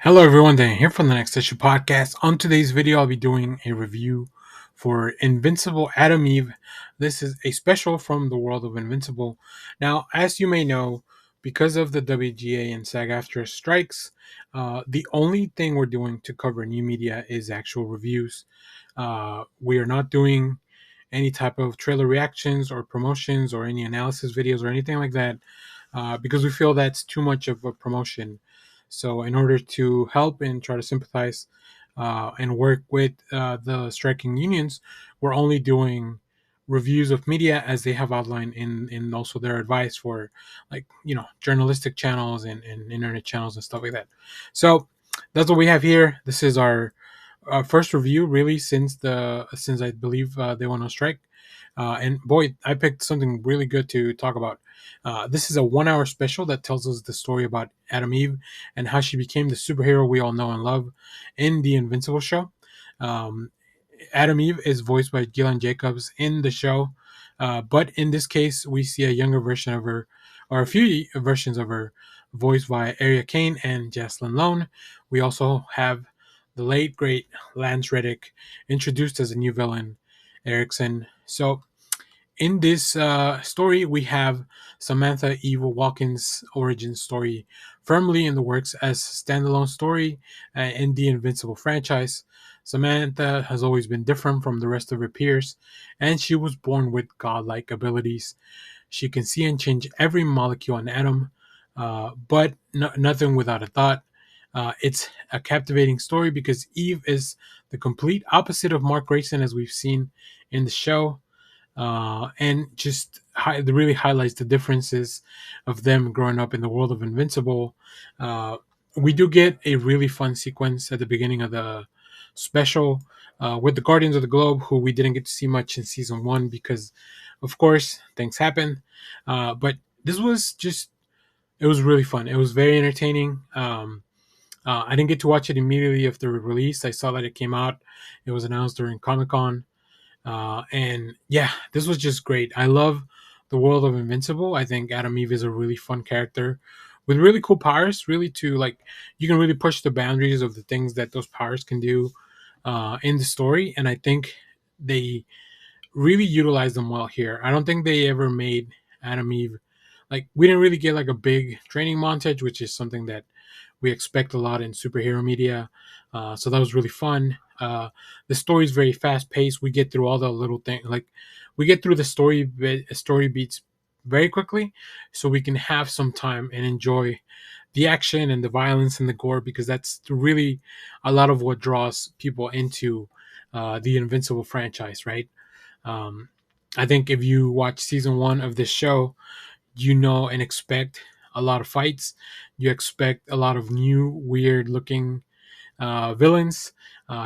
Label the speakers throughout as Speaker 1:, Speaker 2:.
Speaker 1: Hello everyone, Dan here from the Next Issue Podcast. On today's video, I'll be doing a review for Invincible Adam Eve. This is a special from the world of Invincible. Now, as you may know, because of the WGA and SAG-AFTRA strikes, the only thing we're doing to cover new media is actual reviews. We are not doing any type of trailer reactions or promotions or any analysis videos or anything like that because we feel that's too much of a promotion. So, in order to help and try to sympathize and work with the striking unions, we're only doing reviews of media as they have outlined in also their advice for journalistic channels and internet channels and stuff like that. So that's what we have here. This is our first review really since I believe they went on strike. And boy, I picked something really good to talk about. This is a 1 hour special that tells us the story about Adam Eve and how she became the superhero we all know and love in the Invincible show. Um, Adam Eve is voiced by Gillian Jacobs in the show, but in this case, we see a younger version of her, or a few versions of her, voiced by Arya Kane and Jaslyn Lone. We also have the late great Lance Reddick introduced as a new villain, Erickson. So in this story, we have Samantha Eve Watkins' origin story firmly in the works as standalone story in the Invincible franchise. Samantha has always been different from the rest of her peers, and she was born with godlike abilities. She can see and change every molecule and atom, but nothing without a thought. It's a captivating story because Eve is the complete opposite of Mark Grayson, as we've seen in the show, and just really highlights the differences of them growing up in the world of Invincible. Uh, we do get a really fun sequence at the beginning of the special with the Guardians of the Globe, who we didn't get to see much in season one because, of course, things happen. But this was just, it was really fun. It was very entertaining. I didn't get to watch it immediately after release. I saw that it came out. It was announced during Comic Con. And yeah, this was just great. I love the world of Invincible. I think Adam Eve is a really fun character with really cool powers. Really, to like, you can really push the boundaries of the things that those powers can do in the story. And I think they really utilize them well here. I don't think they ever made Adam Eve like, we didn't really get like a big training montage, which is something that we expect a lot in superhero media. So that was really fun. The story is very fast paced. We get through all the little things, like we get through the story beats very quickly, so we can have some time and enjoy the action and the violence and the gore, because that's really a lot of what draws people into the Invincible franchise, right? Um, I think if you watch season one of this show, you know and expect a lot of fights. You expect a lot of new, weird looking villains.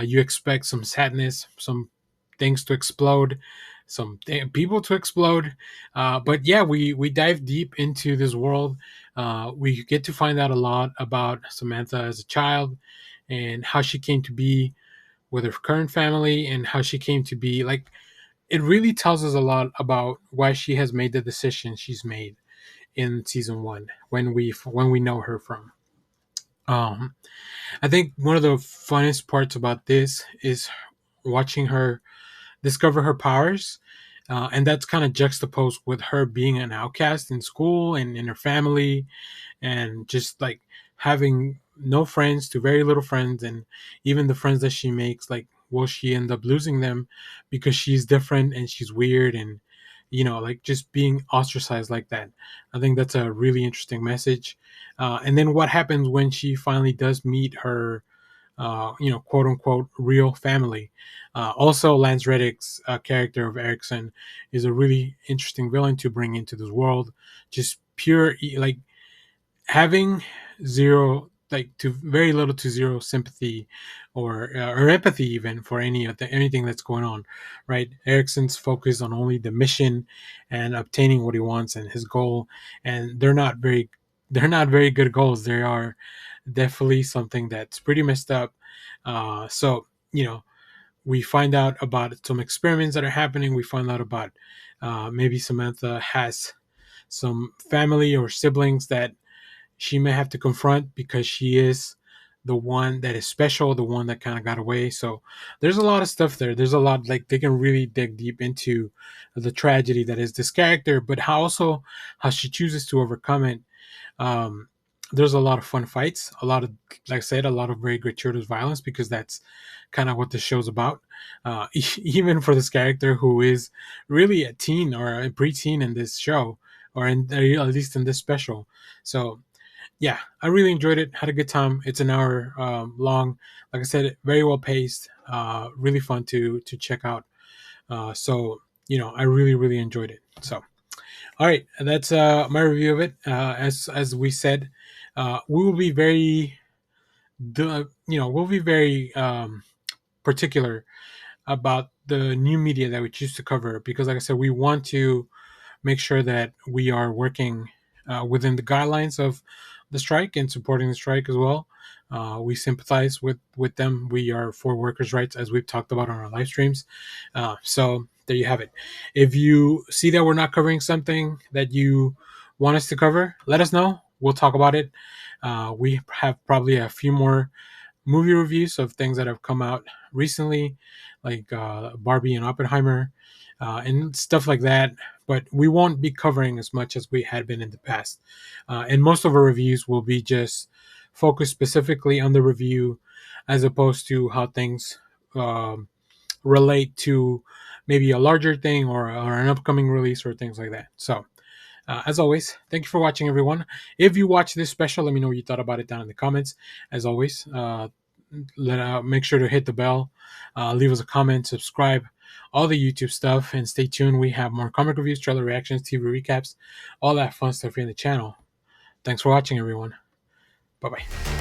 Speaker 1: You expect some sadness, some things to explode, people to explode. But yeah, we dive deep into this world. We get to find out a lot about Samantha as a child and how she came to be with her current family and how she came to be like. It really tells us a lot about why she has made the decision she's made in season one when we know her from. Um, I think one of the funnest parts about this is watching her discover her powers, and that's kind of juxtaposed with her being an outcast in school and in her family, and just like having no friends to very little friends, and even the friends that she makes, like, will she end up losing them because she's different and she's weird, and like just being ostracized like that. I think that's a really interesting message. And then what happens when she finally does meet her quote unquote real family. Also, Lance Reddick's character of Erickson is a really interesting villain to bring into this world. Just pure, like, having zero, like, to very little to zero sympathy or empathy even for anything that's going on, right? Erickson's focused on only the mission and obtaining what he wants and his goal, and they're not very good goals. They are definitely something that's pretty messed up. So we find out about some experiments that are happening. We find out about maybe Samantha has some family or siblings that she may have to confront because she is the one that is special, the one that kind of got away. So there's a lot of stuff there. There's a lot, like, they can really dig deep into the tragedy that is this character, but how she chooses to overcome it. um, there's a lot of fun fights, a lot of, like I said, a lot of very gratuitous violence, because that's kind of what the show's about. Even for this character who is really a teen or a preteen in this show, or at least in this special. So yeah, I really enjoyed it. Had a good time. It's an hour long. Like I said, very well paced. Really fun to check out. So I really enjoyed it. So all right, that's my review of it. As we said, we will be very, we'll be very particular about the new media that we choose to cover, because, like I said, we want to make sure that we are working within the guidelines of the strike and supporting the strike as well. We sympathize with them. We are for workers' rights, as we've talked about on our live streams. So there you have it. If you see that we're not covering something that you want us to cover, let us know. We'll talk about it. We have probably a few more movie reviews of things that have come out recently, like Barbie and Oppenheimer, and stuff like that. But we won't be covering as much as we had been in the past. And most of our reviews will be just focused specifically on the review, as opposed to how things um, relate to maybe a larger thing, or an upcoming release, or things like that. So as always, thank you for watching, everyone. If you watch this special, let me know what you thought about it down in the comments. As always, make sure to hit the bell, leave us a comment, subscribe, all the YouTube stuff, and stay tuned. We have more comic reviews, trailer reactions, TV recaps, all that fun stuff here in the channel. Thanks for watching, everyone. Bye bye.